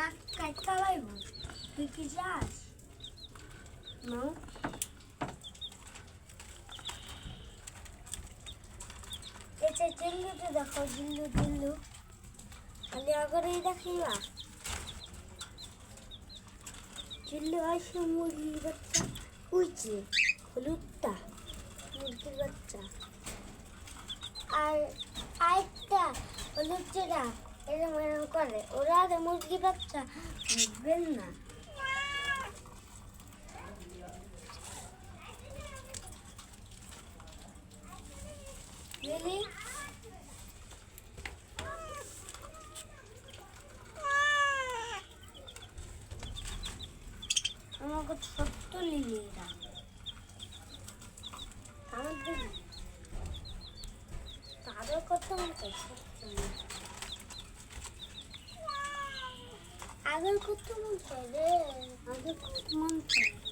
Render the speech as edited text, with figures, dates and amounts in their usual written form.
নাক কাটতে লাইব তুই কি যাস না এতে জিল্লুতে দেখো জিল্লু জিল্লু খালি আগরেই দেখিবা জিল্লু আসে মুরগির বাচ্চা উইচে হলুদটা মুরগির বাচ্চা আর আরেকটা হলুদটা এরকম এরকম করে ওরা আর মুরগির বাচ্চা বুঝবেন না লিলি আমাকে ছোট্ট লিলি এরা আমাদের তাদের কথা মতো আগের কত মন চাই রে আগের কত মন চাই